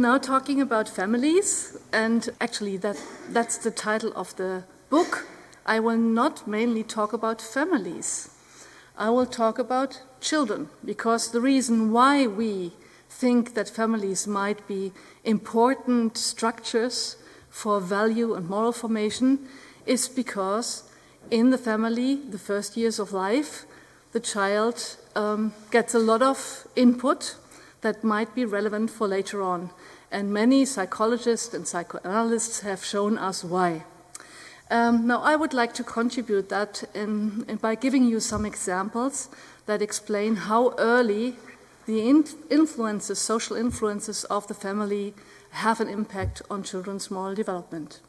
now talking about families, and actually that's the title of the book. I will not mainly talk about families. I will talk about children, because the reason why we think that families might be important structures for value and moral formation is because in the family, the first years of life, the child gets a lot of input that might be relevant for later on. And many psychologists and psychoanalysts have shown us why. Now, I would like to contribute that by giving you some examples that explain how early the influences, social influences of the family have an impact on children's moral development.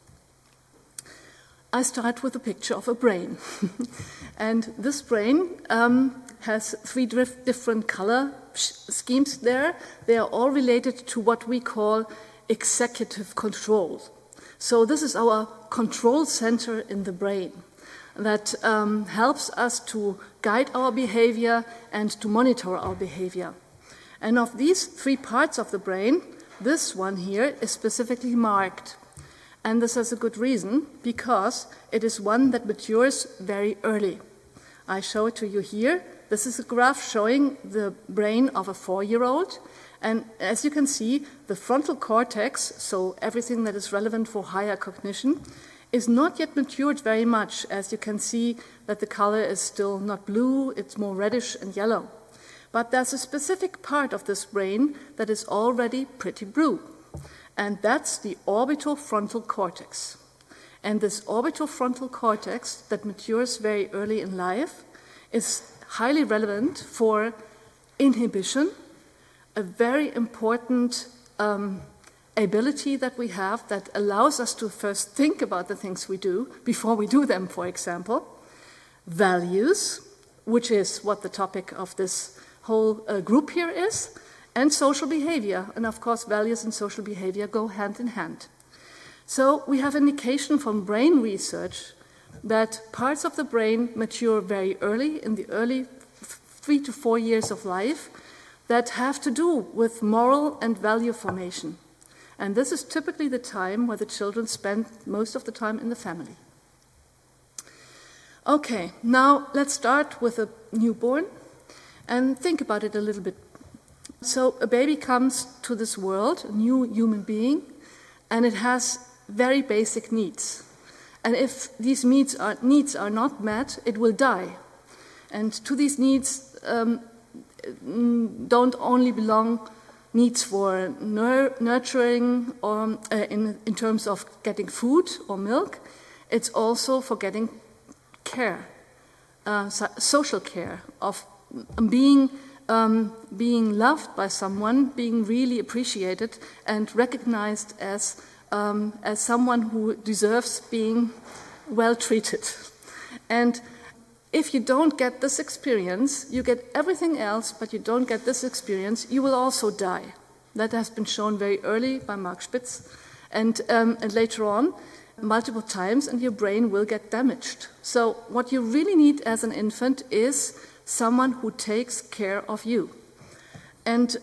I start with a picture of a brain. And this brain has three different color schemes there. They are all related to what we call executive control. So this is our control center in the brain that helps us to guide our behavior and to monitor our behavior. And of these three parts of the brain, this one here is specifically marked. And this has a good reason, because it is one that matures very early. I show it to you here. This is a graph showing the brain of a 4-year-old. And as you can see, the frontal cortex, so everything that is relevant for higher cognition, is not yet matured very much. As you can see that the color is still not blue, it's more reddish and yellow. But there's a specific part of this brain that is already pretty blue. And that's the orbital frontal cortex. And this orbital frontal cortex that matures very early in life is highly relevant for inhibition, a very important ability that we have that allows us to first think about the things we do before we do them, for example. Values, which is what the topic of this whole group here is, and social behavior. And of course, values and social behavior go hand in hand. So we have indication from brain research that parts of the brain mature very early, in the early 3 to 4 years of life, that have to do with moral and value formation. And this is typically the time where the children spend most of the time in the family. Okay, now let's start with a newborn and think about it a little bit. So a baby comes to this world, a new human being, and it has very basic needs. And if these needs are not met, it will die. And to these needs don't only belong needs for nurturing or in terms of getting food or milk, it's also for getting care, social care, of being loved by someone, being really appreciated and recognized as someone who deserves being well treated. And if you don't get this experience, you get everything else, but you don't get this experience, you will also die. That has been shown very early by Mark Spitz, and later on, multiple times, and your brain will get damaged. So what you really need as an infant is someone who takes care of you. And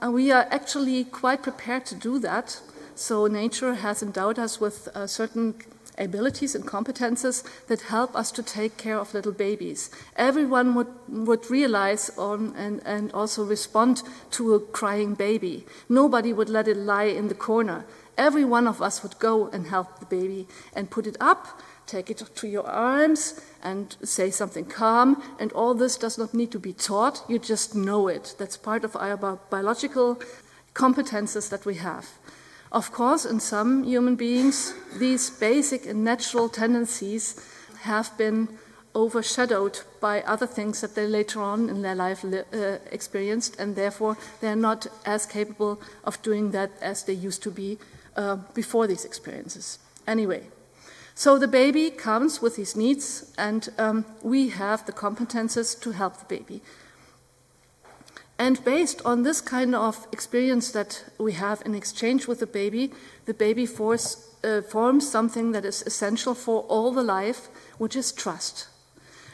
we are actually quite prepared to do that. So nature has endowed us with certain abilities and competences that help us to take care of little babies. Everyone would realize and also respond to a crying baby. Nobody would let it lie in the corner. Every one of us would go and help the baby and put it up, take it to your arms and say something calm. And all this does not need to be taught. You just know it. That's part of our biological competences that we have. Of course, in some human beings, these basic and natural tendencies have been overshadowed by other things that they later on in their life experienced, and therefore they're not as capable of doing that as they used to be before these experiences. Anyway, so the baby comes with his needs, and we have the competences to help the baby. And based on this kind of experience that we have in exchange with the baby forms something that is essential for all the life, which is trust.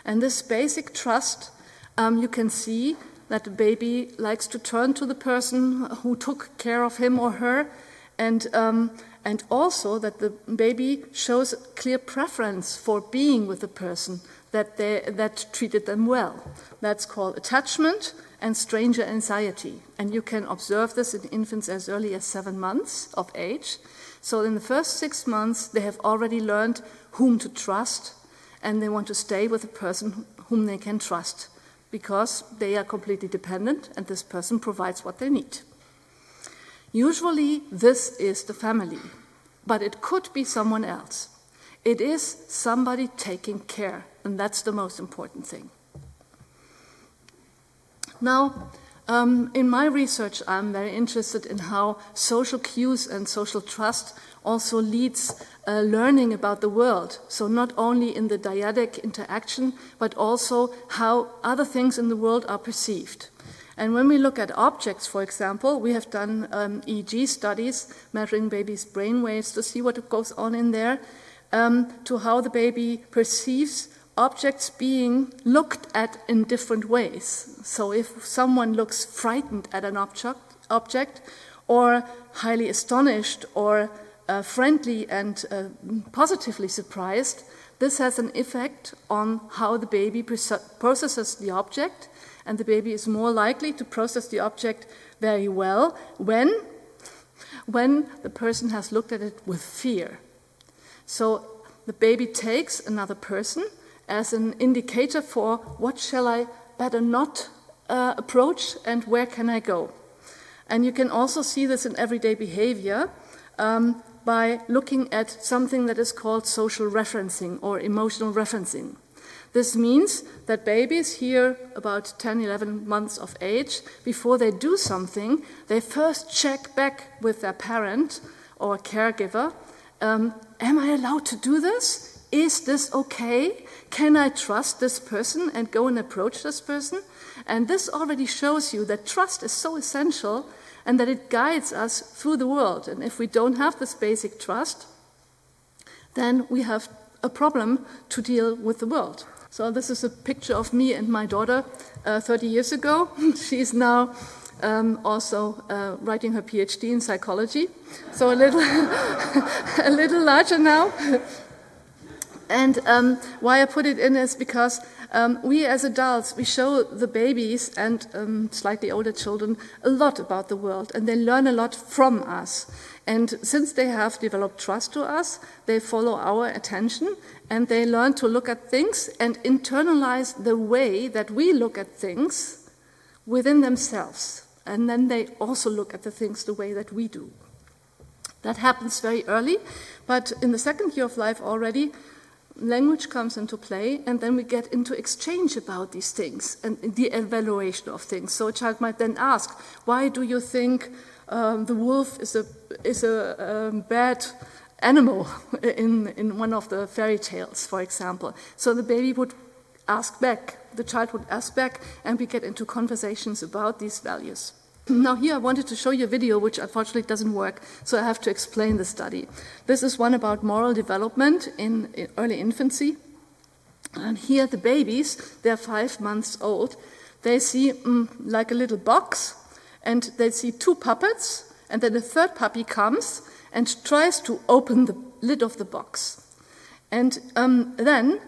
And this basic trust, you can see that the baby likes to turn to the person who took care of him or her, and also that the baby shows a clear preference for being with the person that treated them well. That's called attachment and stranger anxiety. And you can observe this in infants as early as 7 months of age. So in the first 6 months, they have already learned whom to trust, and they want to stay with a person whom they can trust, because they are completely dependent and this person provides what they need. Usually this is the family, but it could be someone else. It is somebody taking care, and that's the most important thing. Now, in my research, I'm very interested in how social cues and social trust also leads learning about the world. So not only in the dyadic interaction, but also how other things in the world are perceived. And when we look at objects, for example, we have done EEG studies, measuring babies' brain waves to see what goes on in there, to how the baby perceives objects being looked at in different ways. So if someone looks frightened at an object or highly astonished or friendly and positively surprised, this has an effect on how the baby processes the object, and the baby is more likely to process the object very well when the person has looked at it with fear. So the baby takes another person as an indicator for what shall I better not approach and where can I go. And you can also see this in everyday behavior by looking at something that is called social referencing or emotional referencing. This means that babies here about 10, 11 months of age, before they do something, they first check back with their parent or caregiver, am I allowed to do this? Is this okay? Can I trust this person and go and approach this person? And this already shows you that trust is so essential and that it guides us through the world. And if we don't have this basic trust, then we have a problem to deal with the world. So this is a picture of me and my daughter 30 years ago. She's now also writing her PhD in psychology, so a little larger now. And why I put it in is because we as adults, we show the babies and slightly older children a lot about the world, and they learn a lot from us. And since they have developed trust to us, they follow our attention, and they learn to look at things and internalize the way that we look at things within themselves. And then they also look at the things the way that we do. That happens very early, but in the second year of life already, language comes into play, and then we get into exchange about these things and the evaluation of things. So a child might then ask, why do you think the wolf is a bad animal in one of the fairy tales, for example? So the baby would ask back, the child would ask back, and we get into conversations about these values. Now here I wanted to show you a video which unfortunately doesn't work, so I have to explain the study. This is one about moral development in early infancy. And here the babies, they're 5 months old, they see like a little box, and they see 2 puppets, and then a third puppy comes and tries to open the lid of the box. And then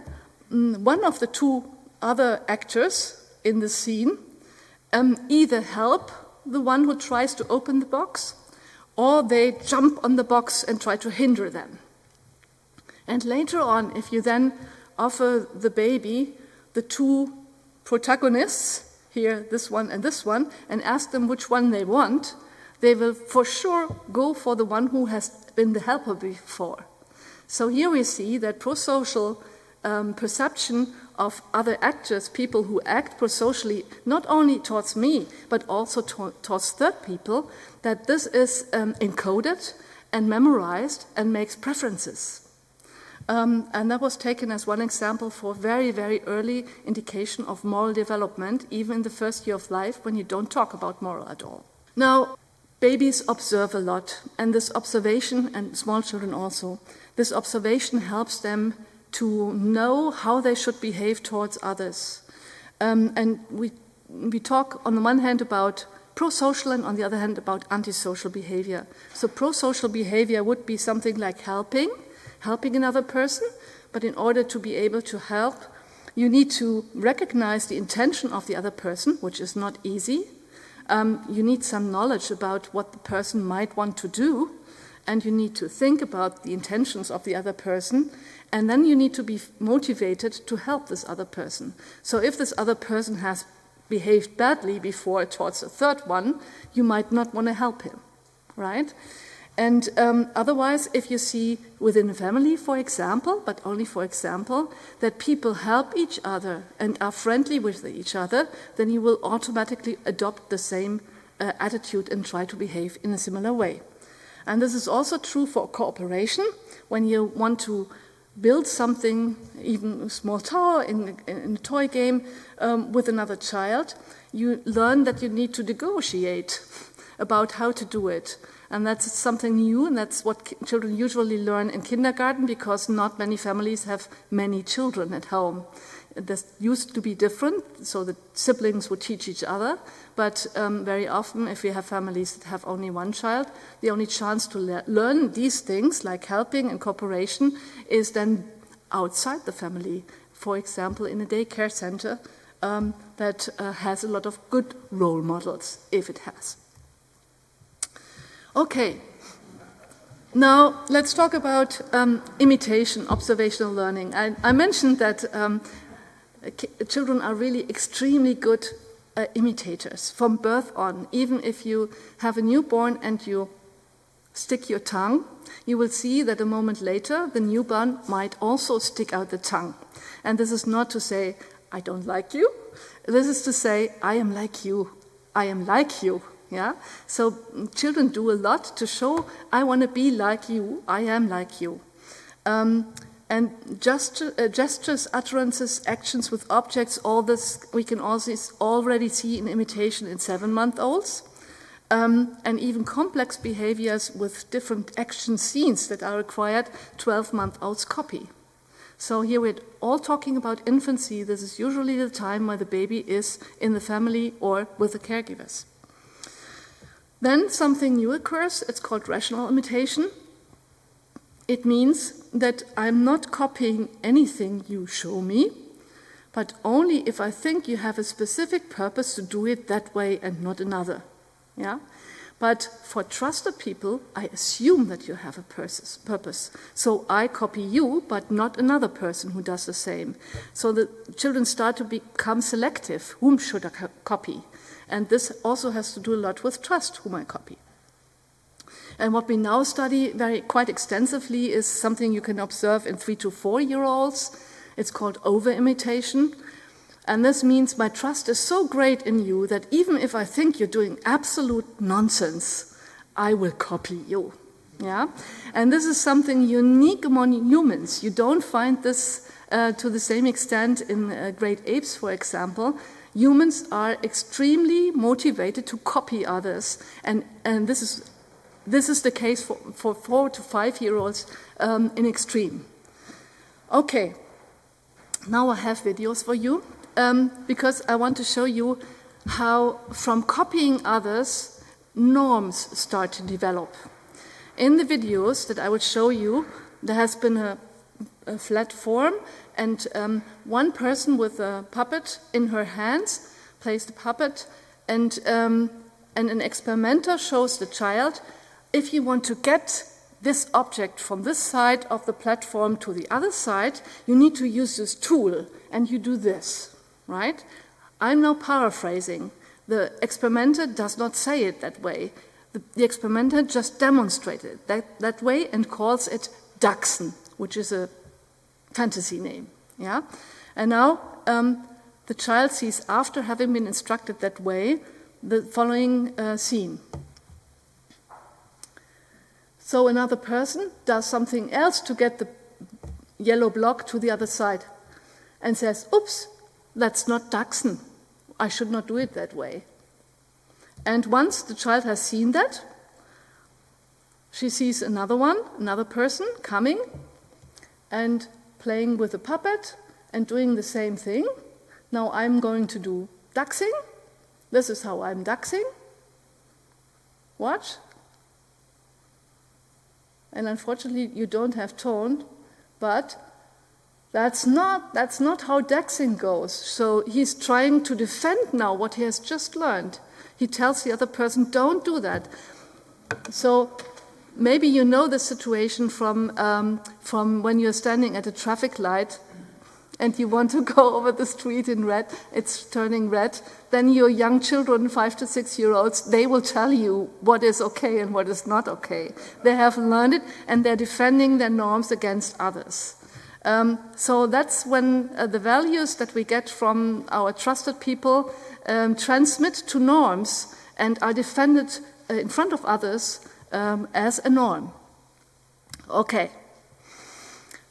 one of the 2 other actors in the scene either help the one who tries to open the box, or they jump on the box and try to hinder them. And later on, if you then offer the baby the 2 protagonists, here this one, and ask them which one they want, they will for sure go for the one who has been the helper before. So here we see that prosocial perception of other actors, people who act prosocially, not only towards me, but also towards third people, that this is encoded and memorized and makes preferences. And that was taken as one example for very, very early indication of moral development, even in the first year of life when you don't talk about moral at all. Now, babies observe a lot, and this observation, and small children also, this observation helps them to know how they should behave towards others. And we we talk on the one hand about pro-social and on the other hand about antisocial behavior. So pro-social behavior would be something like helping another person, but in order to be able to help, you need to recognize the intention of the other person, which is not easy. You need some knowledge about what the person might want to do, and you need to think about the intentions of the other person, and then you need to be motivated to help this other person. So if this other person has behaved badly before towards the third one, you might not want to help him, right? And otherwise, if you see within a family, for example, but only for example, that people help each other and are friendly with each other, then you will automatically adopt the same attitude and try to behave in a similar way. And this is also true for cooperation. When you want to build something, even a small tower in a toy game with another child, you learn that you need to negotiate about how to do it. And that's something new, and that's what children usually learn in kindergarten, because not many families have many children at home. This used to be different, so the siblings would teach each other, but very often if we have families that have only one child, the only chance to learn these things, like helping and cooperation, is then outside the family. For example, in a daycare center that has a lot of good role models, if it has. Okay, now let's talk about imitation, observational learning. I mentioned that children are really extremely good imitators from birth on. Even if you have a newborn and you stick your tongue, you will see that a moment later the newborn might also stick out the tongue. And this is not to say, I don't like you. This is to say, I am like you. I am like you. Yeah? So children do a lot to show, I want to be like you, I am like you. And gestures, utterances, actions with objects, all this we can also already see in imitation in 7-month-olds. And even complex behaviors with different action scenes that are required, 12-month-olds copy. So here we're all talking about infancy. This is usually the time where the baby is in the family or with the caregivers. Then something new occurs. It's called rational imitation. It means that I'm not copying anything you show me, but only if I think you have a specific purpose to do it that way and not another. Yeah? But for trusted people, I assume that you have a purpose. So I copy you, but not another person who does the same. So the children start to become selective. Whom should I copy? And this also has to do a lot with trust, whom I copy. And what we now study quite extensively is something you can observe in 3 to 4-year-olds. It's called over-imitation. And this means my trust is so great in you that even if I think you're doing absolute nonsense, I will copy you. Yeah? And this is something unique among humans. You don't find this to the same extent in great apes, for example. Humans are extremely motivated to copy others, and this is the case for 4 to 5-year-olds in extreme. Okay, now I have videos for you because I want to show you how from copying others, norms start to develop. In the videos that I will show you, there has been a flat form, and one person with a puppet in her hands plays the puppet, and an experimenter shows the child, if you want to get this object from this side of the platform to the other side, you need to use this tool, and you do this, right? I'm now paraphrasing. The experimenter does not say it that way. The experimenter just demonstrated it that way and calls it Dachsen, which is a fantasy name. Yeah? And now the child sees, after having been instructed that way, the following scene. So another person does something else to get the yellow block to the other side and says, oops, that's not Dachsen. I should not do it that way. And once the child has seen that, she sees another person coming and playing with a puppet and doing the same thing. Now I'm going to do Dachsen, This is how I'm duxing. Watch. And unfortunately, you don't have tone, but that's not how duxing goes. So he's trying to defend now what he has just learned. He tells the other person, don't do that. So maybe you know the situation from when you're standing at a traffic light and you want to go over the street in red, it's turning red, then your young children, 5 to 6 year olds, they will tell you what is okay and what is not okay. They have learned it and they're defending their norms against others. So that's when the values that we get from our trusted people transmit to norms and are defended in front of others as a norm. Okay.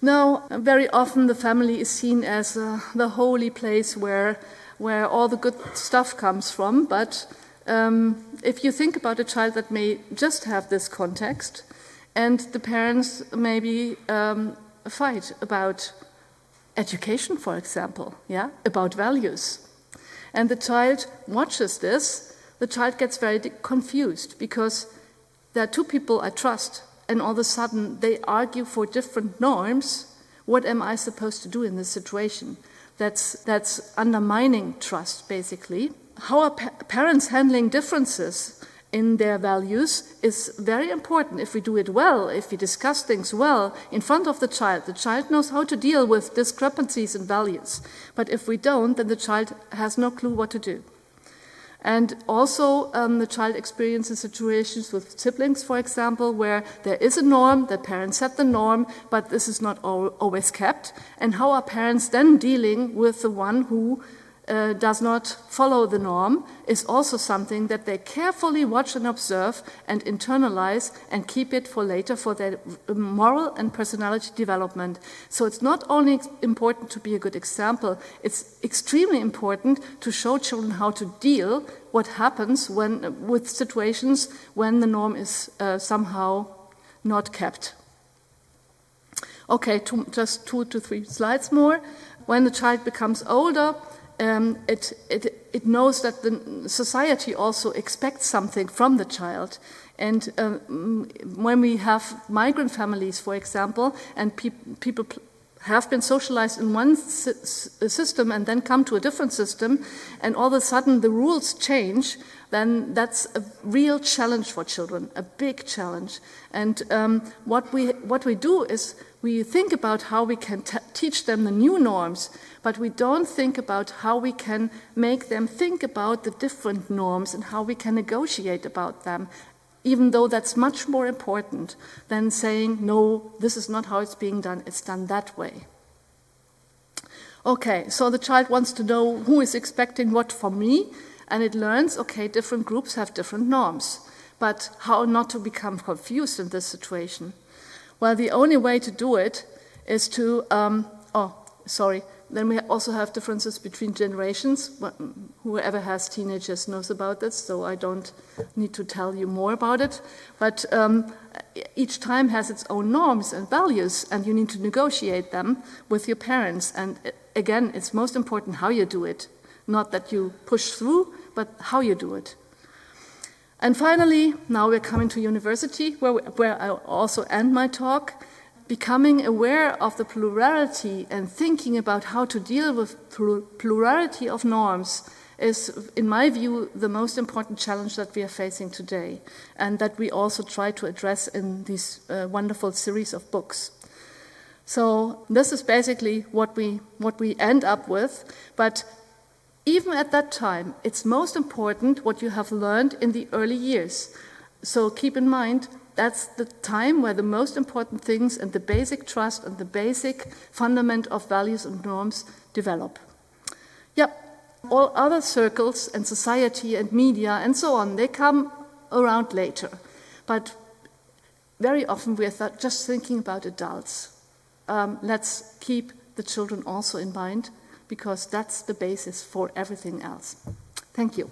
Now, very often the family is seen as the holy place where all the good stuff comes from, but if you think about a child that may just have this context, and the parents maybe fight about education, for example, about values, and the child watches this, the child gets very confused because there are two people I trust, and all of a sudden they argue for different norms. What am I supposed to do in this situation? That's undermining trust, basically. How are parents handling differences in their values is very important. If we do it well, if we discuss things well in front of the child knows how to deal with discrepancies in values. But if we don't, then the child has no clue what to do. And also, the child experiences situations with siblings, for example, where there is a norm, the parents set the norm, but this is not always kept. And how are parents then dealing with the one who does not follow the norm is also something that they carefully watch and observe and internalize and keep it for later for their moral and personality development. So it's not only important to be a good example, it's extremely important to show children how to deal what happens with situations when the norm is somehow not kept. Okay, just 2 to 3 slides more. When the child becomes older, it knows that the society also expects something from the child. And when we have migrant families, for example, and people have been socialized in one system and then come to a different system, and all of a sudden the rules change, then that's a real challenge for children, a big challenge. And what we do is we think about how we can teach them the new norms, but we don't think about how we can make them think about the different norms and how we can negotiate about them, even though that's much more important than saying, no, this is not how it's being done, it's done that way. Okay, so the child wants to know who is expecting what from me, and it learns, okay, different groups have different norms, but how not to become confused in this situation? Well, the only way to do it is to, then we also have differences between generations. Whoever has teenagers knows about this, so I don't need to tell you more about it. But each time has its own norms and values, and you need to negotiate them with your parents. And again, it's most important how you do it. Not that you push through, but how you do it. And finally, now we're coming to university, where I also end my talk. Becoming aware of the plurality and thinking about how to deal with plurality of norms is, in my view, the most important challenge that we are facing today, and that we also try to address in this wonderful series of books. So this is basically what we end up with, but even at that time, it's most important what you have learned in the early years. So keep in mind, that's the time where the most important things and the basic trust and the basic fundament of values and norms develop. Yep, all other circles and society and media and so on, they come around later. But very often we are just thinking about adults. Let's keep the children also in mind, because that's the basis for everything else. Thank you.